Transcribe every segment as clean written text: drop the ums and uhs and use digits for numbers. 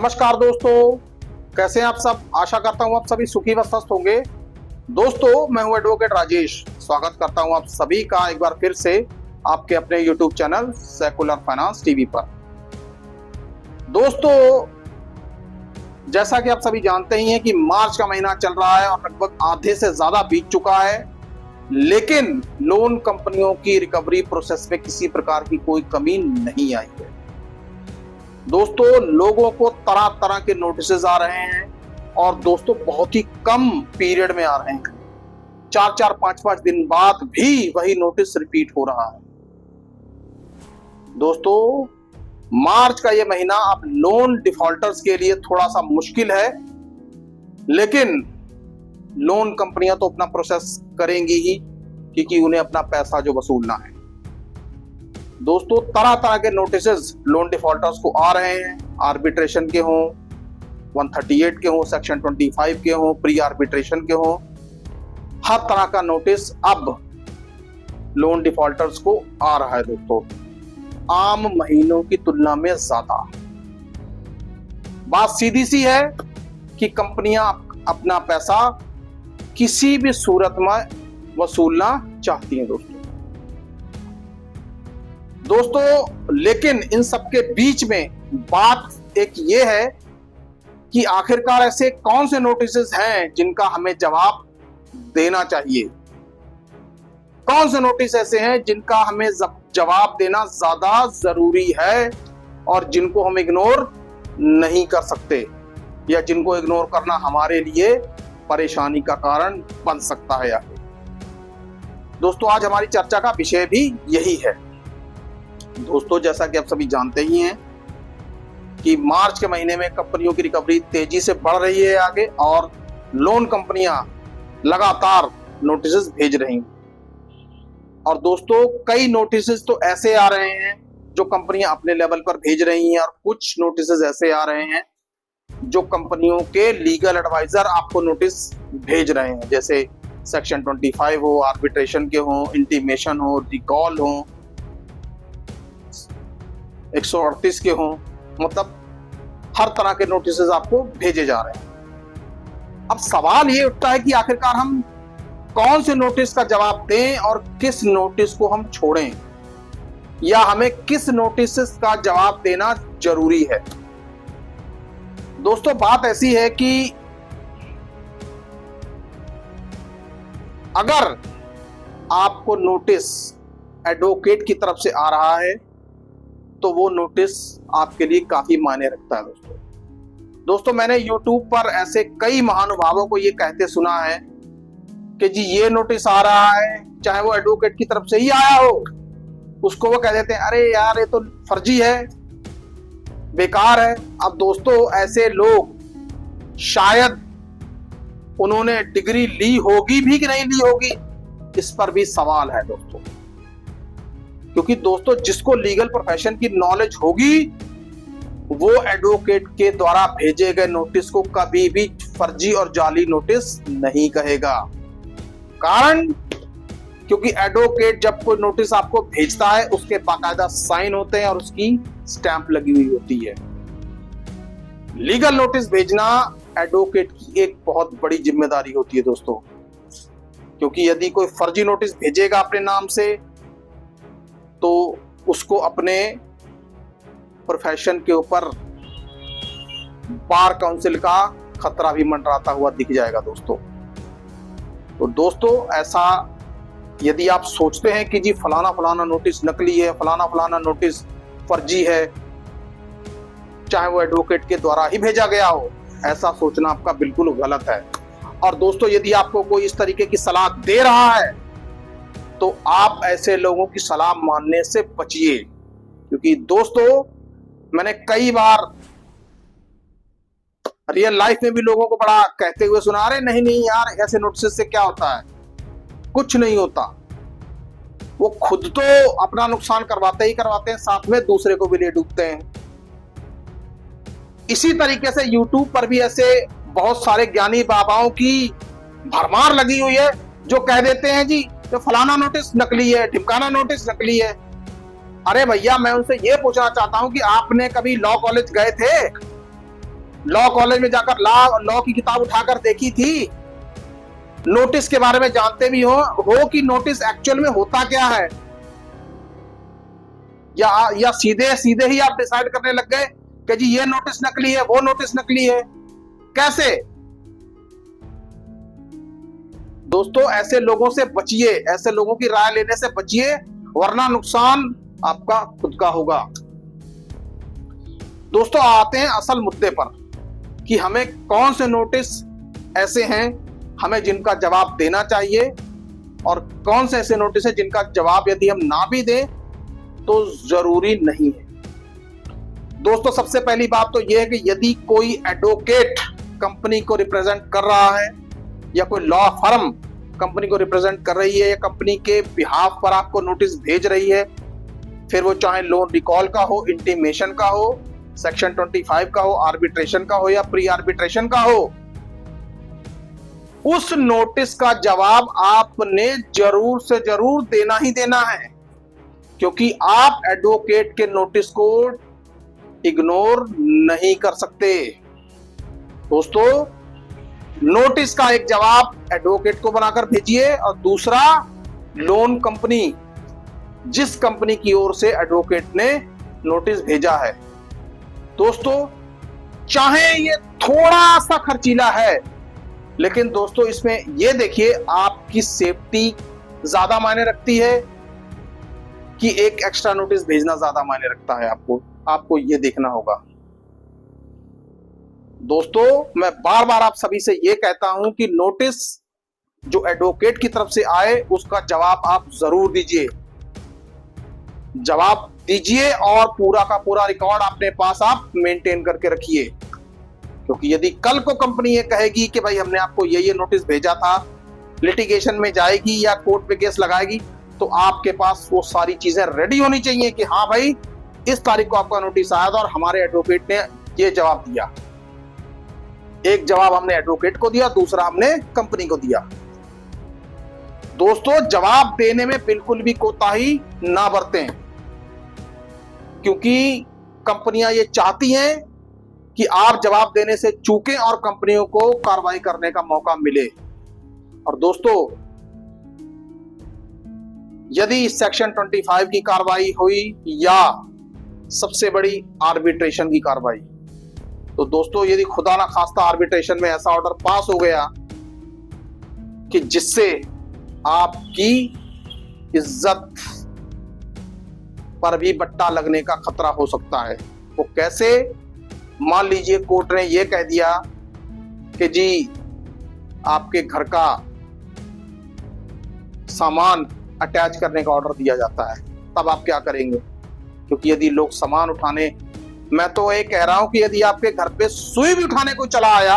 नमस्कार दोस्तों, कैसे हैं आप सब। आशा करता हूं आप सभी सुखी व स्वस्थ होंगे। दोस्तों, मैं हूं एडवोकेट राजेश। स्वागत करता हूं आप सभी का एक बार फिर से आपके अपने YouTube channel secular finance TV पर। दोस्तों, जैसा कि आप सभी जानते ही हैं कि मार्च का महीना चल रहा है और लगभग आधे से ज्यादा बीत चुका है, लेकिन लोन कंपनियों की रिकवरी प्रोसेस में किसी प्रकार की कोई कमी नहीं आई है। दोस्तों, लोगों को तरह तरह के नोटिसेस आ रहे हैं और दोस्तों बहुत ही कम पीरियड में आ रहे हैं। 4-4, 5-5 दिन बाद भी वही नोटिस रिपीट हो रहा है। दोस्तों, मार्च का ये महीना अब लोन डिफॉल्टर्स के लिए थोड़ा सा मुश्किल है, लेकिन लोन कंपनियां तो अपना प्रोसेस करेंगी ही, क्योंकि उन्हें अपना पैसा जो वसूलना है। दोस्तों, तरह तरह के नोटिसेस लोन डिफॉल्टर्स को आ रहे हैं। आर्बिट्रेशन के हों, 138 के हों, सेक्शन 25 के हों, प्री आर्बिट्रेशन के हों, हर तरह का नोटिस अब लोन डिफॉल्टर्स को आ रहा है। दोस्तों, आम महीनों की तुलना में ज्यादा। बात सीधी सी है कि कंपनियां अपना पैसा किसी भी सूरत में वसूलना चाहती हैं। दोस्तों, लेकिन इन सबके बीच में बात एक ये है कि आखिरकार ऐसे कौन से नोटिसेस हैं जिनका हमें जवाब देना चाहिए। कौन से नोटिस ऐसे हैं जिनका हमें जवाब देना ज्यादा जरूरी है और जिनको हम इग्नोर नहीं कर सकते, या जिनको इग्नोर करना हमारे लिए परेशानी का कारण बन सकता है। दोस्तों, आज हमारी चर्चा का विषय भी यही है। दोस्तों, जैसा कि आप सभी जानते ही हैं कि मार्च के महीने में कंपनियों की रिकवरी तेजी से बढ़ रही है आगे, और लोन कंपनियां लगातार नोटिसेस भेज रही हैं। और दोस्तों, कई नोटिसेस तो ऐसे आ रहे हैं जो कंपनियां अपने लेवल पर भेज रही हैं, और कुछ नोटिसेस ऐसे आ रहे हैं जो कंपनियों के लीगल एडवाइजर आपको नोटिस भेज रहे हैं, जैसे सेक्शन 25 हो, आर्बिट्रेशन के हो, इंटीमेशन हो, रिकॉल हो, 138 के हों, मतलब हर तरह के नोटिसेस आपको भेजे जा रहे हैं। अब सवाल ये उठता है कि आखिरकार हम कौन से नोटिस का जवाब दें और किस नोटिस को हम छोड़ें, या हमें किस नोटिस का जवाब देना जरूरी है। दोस्तों, बात ऐसी है कि अगर आपको नोटिस एडवोकेट की तरफ से आ रहा है तो वो नोटिस आपके लिए काफी मायने रखता है। दोस्तों, मैंने YouTube पर ऐसे कई महानुभावों को ये कहते सुना है कि जी ये नोटिस आ रहा है, चाहे वो एडवोकेट की तरफ से ही आया हो, उसको वो कह देते हैं अरे यार ये तो फर्जी है, बेकार है। अब दोस्तों, ऐसे लोग शायद उन्होंने डिग्री ली होगी भी कि नहीं ली होगी, इस पर भी सवाल है दोस्तों। क्योंकि दोस्तों, जिसको लीगल प्रोफेशन की नॉलेज होगी वो एडवोकेट के द्वारा भेजे गए नोटिस को कभी भी फर्जी और जाली नोटिस नहीं कहेगा। कारण, क्योंकि एडवोकेट जब कोई नोटिस आपको भेजता है उसके बाकायदा साइन होते हैं और उसकी स्टैंप लगी हुई होती है। लीगल नोटिस भेजना एडवोकेट की एक बहुत बड़ी जिम्मेदारी होती है दोस्तों, क्योंकि यदि कोई फर्जी नोटिस भेजेगा अपने नाम से तो उसको अपने प्रोफेशन के ऊपर बार काउंसिल का खतरा भी मंडराता हुआ दिख जाएगा दोस्तों। तो दोस्तों, ऐसा यदि आप सोचते हैं कि जी फलाना फलाना नोटिस नकली है, फलाना फलाना नोटिस फर्जी है, चाहे वो एडवोकेट के द्वारा ही भेजा गया हो, ऐसा सोचना आपका बिल्कुल गलत है। और दोस्तों, यदि आपको कोई इस तरीके की सलाह दे रहा है तो आप ऐसे लोगों की सलाह मानने से बचिए, क्योंकि दोस्तों, मैंने कई बार रियल लाइफ में भी लोगों को बड़ा कहते हुए सुना, अरे नहीं नहीं यार, ऐसे नोटिस से क्या होता है, कुछ नहीं होता। वो खुद तो अपना नुकसान करवाते ही करवाते हैं, साथ में दूसरे को भी ले डूबते हैं। इसी तरीके से YouTube पर भी ऐसे बहुत सारे ज्ञानी बाबाओं की भरमार लगी हुई है जो कह देते हैं जी तो फलाना नोटिस नकली है, ढिमकाना नोटिस नकली है। अरे भैया, मैं उनसे ये पूछना चाहता हूं कि आपने कभी लॉ कॉलेज गए थे? लॉ कॉलेज में जाकर लॉ की किताब उठाकर देखी थी? नोटिस के बारे में जानते भी हो कि नोटिस एक्चुअल में होता क्या है? या सीधे सीधे ही आप डिसाइड करने लग गए कि जी ये नोटिस नकली है, वो नोटिस नकली है? कैसे? दोस्तों ऐसे लोगों से बचिए, ऐसे लोगों की राय लेने से बचिए, वरना नुकसान आपका खुद का होगा। दोस्तों आते हैं असल मुद्दे पर कि हमें कौन से नोटिस ऐसे हैं हमें जिनका जवाब देना चाहिए और कौन से ऐसे नोटिस है जिनका जवाब यदि हम ना भी दें तो जरूरी नहीं है। दोस्तों सबसे पहली बात तो यह है कि यदि कोई एडवोकेट कंपनी को रिप्रेजेंट कर रहा है या कोई लॉ फर्म कंपनी को रिप्रेजेंट कर रही है या कंपनी के बिहाफ पर आपको नोटिस भेज रही है, फिर वो चाहे लोन रिकॉल का हो, इंटीमेशन का हो, सेक्शन 25 का हो, आर्बिट्रेशन का हो या प्री आर्बिट्रेशन का हो, उस नोटिस का जवाब आपने जरूर से जरूर देना ही देना है, क्योंकि आप एडवोकेट के नोटिस को इग्नोर नहीं कर सकते। दोस्तों नोटिस का एक जवाब एडवोकेट को बनाकर भेजिए और दूसरा लोन कंपनी, जिस कंपनी की ओर से एडवोकेट ने नोटिस भेजा है। दोस्तों चाहे ये थोड़ा सा खर्चीला है, लेकिन दोस्तों इसमें ये देखिए आपकी सेफ्टी ज्यादा मायने रखती है कि एक एक्स्ट्रा नोटिस भेजना ज्यादा मायने रखता है। आपको ये देखना होगा। दोस्तों मैं बार बार आप सभी से ये कहता हूं कि नोटिस जो एडवोकेट की तरफ से आए उसका जवाब आप जरूर दीजिए, जवाब दीजिए और पूरा का पूरा रिकॉर्ड अपने पास आप मेंटेन करके रखिए, क्योंकि यदि कल को कंपनी ये कहेगी कि भाई हमने आपको ये नोटिस भेजा था, लिटिगेशन में जाएगी या कोर्ट में केस लगाएगी, तो आपके पास वो सारी चीजें रेडी होनी चाहिए कि हाँ भाई इस तारीख को आपका नोटिस आया था और हमारे एडवोकेट ने ये जवाब दिया। एक जवाब हमने एडवोकेट को दिया, दूसरा हमने कंपनी को दिया। दोस्तों जवाब देने में बिल्कुल भी कोताही ना बरतें, क्योंकि कंपनियां ये चाहती हैं कि आप जवाब देने से चूकें और कंपनियों को कार्रवाई करने का मौका मिले। और दोस्तों यदि सेक्शन 25 की कार्रवाई हुई या सबसे बड़ी आर्बिट्रेशन की कार्रवाई, तो दोस्तों यदि खुदा ना खास्ता आर्बिट्रेशन में ऐसा ऑर्डर पास हो गया कि जिससे आपकी इज्जत पर भी बट्टा लगने का खतरा हो सकता है, वो कैसे? मान लीजिए कोर्ट ने यह कह दिया कि जी आपके घर का सामान अटैच करने का ऑर्डर दिया जाता है, तब आप क्या करेंगे? क्योंकि यदि लोग सामान उठाने, मैं तो ये कह रहा हूं कि यदि आपके घर पे सुई भी उठाने को चला आया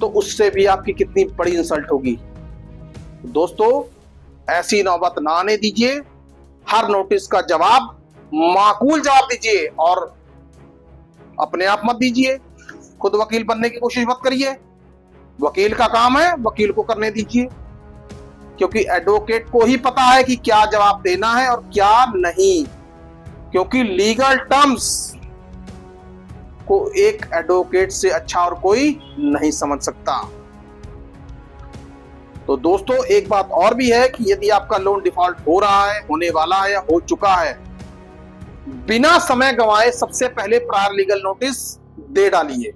तो उससे भी आपकी कितनी बड़ी इंसल्ट होगी। दोस्तों ऐसी नौबत ना आने दीजिए, हर नोटिस का जवाब माकूल जवाब दीजिए और अपने आप मत दीजिए, खुद वकील बनने की कोशिश मत करिए। वकील का काम है, वकील को करने दीजिए, क्योंकि एडवोकेट को ही पता है कि क्या जवाब देना है और क्या नहीं, क्योंकि लीगल टर्म्स को एक एडवोकेट से अच्छा और कोई नहीं समझ सकता। तो दोस्तों एक बात और भी है कि यदि आपका लोन डिफॉल्ट हो रहा है, होने वाला है या हो चुका है, बिना समय गंवाए सबसे पहले प्रायर लीगल नोटिस दे डालिए।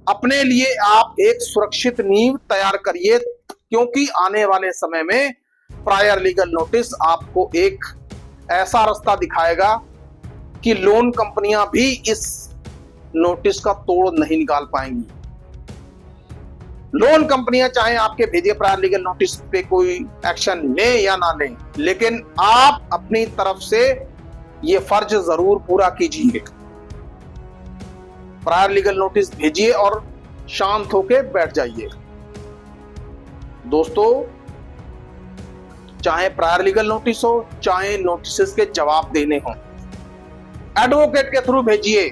अपने लिए आप एक सुरक्षित नींव तैयार करिए, क्योंकि आने वाले समय में प्रायर लीगल नोटिस आपको एक ऐसा रास्ता दिखाएगा कि लोन कंपनियां भी इस नोटिस का तोड़ नहीं निकाल पाएंगी। लोन कंपनियां चाहे आपके भेजे प्रायर लीगल नोटिस पे कोई एक्शन ले या ना ले, लेकिन आप अपनी तरफ से ये फर्ज जरूर पूरा कीजिए। प्रायर लीगल नोटिस भेजिए और शांत होकर बैठ जाइए। दोस्तों चाहे प्रायर लीगल नोटिस हो, चाहे नोटिस के जवाब देने हो, एडवोकेट के थ्रू भेजिए।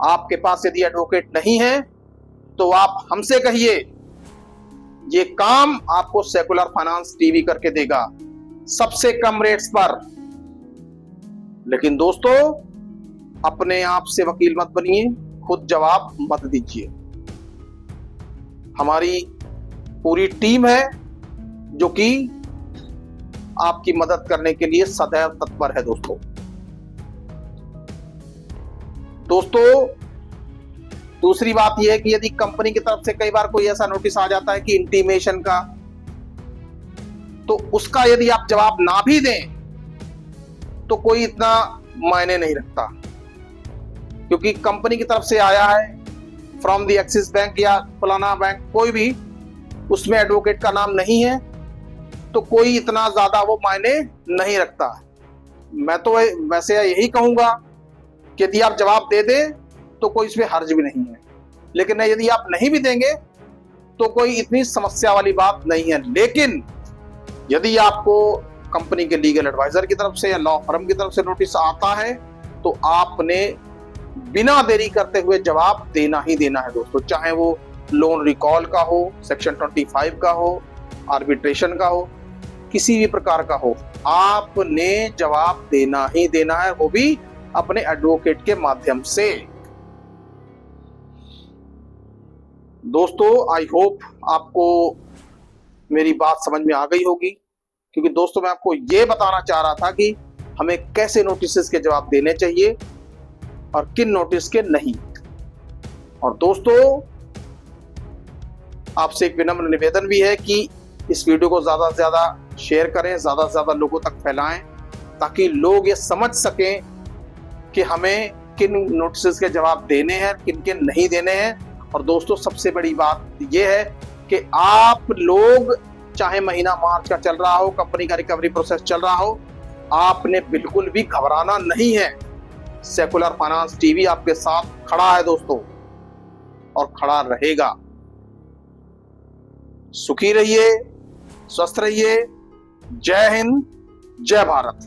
आपके पास यदि एडवोकेट नहीं है तो आप हमसे कहिए, ये काम आपको सेकुलर फाइनेंस टीवी करके देगा सबसे कम रेट्स पर। लेकिन दोस्तों अपने आप से वकील मत बनिए, खुद जवाब मत दीजिए। हमारी पूरी टीम है जो कि आपकी मदद करने के लिए सदैव तत्पर है। दोस्तों दूसरी बात यह है कि यदि कंपनी की तरफ से कई बार कोई ऐसा नोटिस आ जाता है कि इंटीमेशन का, तो उसका यदि आप जवाब ना भी दें तो कोई इतना मायने नहीं रखता, क्योंकि कंपनी की तरफ से आया है फ्रॉम द एक्सिस बैंक या फलाना बैंक, कोई भी, उसमें एडवोकेट का नाम नहीं है, तो कोई इतना ज्यादा वो मायने नहीं रखता। मैं तो वैसे यही कहूंगा कि यदि आप जवाब दे दें तो कोई इसमें हर्ज भी नहीं है, लेकिन यदि आप नहीं भी देंगे तो कोई इतनी समस्या वाली बात नहीं है। लेकिन यदि आपको कंपनी के लीगल एडवाइजर की तरफ से या लॉ फर्म की तरफ से नोटिस आता है तो आपने बिना देरी करते हुए जवाब देना ही देना है दोस्तों, चाहे वो लोन रिकॉल का हो, सेक्शन 25 का हो, आर्बिट्रेशन का हो, किसी भी प्रकार का हो, आपने जवाब देना ही देना है, वो भी अपने एडवोकेट के माध्यम से। दोस्तों आई होप आपको मेरी बात समझ में आ गई होगी, क्योंकि दोस्तों मैं आपको ये बताना चाह रहा था कि हमें कैसे नोटिस के जवाब देने चाहिए और किन नोटिस के नहीं। और दोस्तों आपसे एक विनम्र निवेदन भी है कि इस वीडियो को ज्यादा से ज्यादा शेयर करें, ज्यादा से ज्यादा लोगों तक फैलाएं, ताकि लोग ये समझ सकें कि हमें किन नोटिस के जवाब देने हैं, किन के नहीं देने हैं। और दोस्तों सबसे बड़ी बात यह है कि आप लोग, चाहे महीना मार्च का चल रहा हो, कंपनी का रिकवरी प्रोसेस चल रहा हो, आपने बिल्कुल भी घबराना नहीं है। सेकुलर फाइनेंस टीवी आपके साथ खड़ा है दोस्तों, और खड़ा रहेगा। सुखी रहिए, स्वस्थ रहिए। जय हिंद, जय भारत।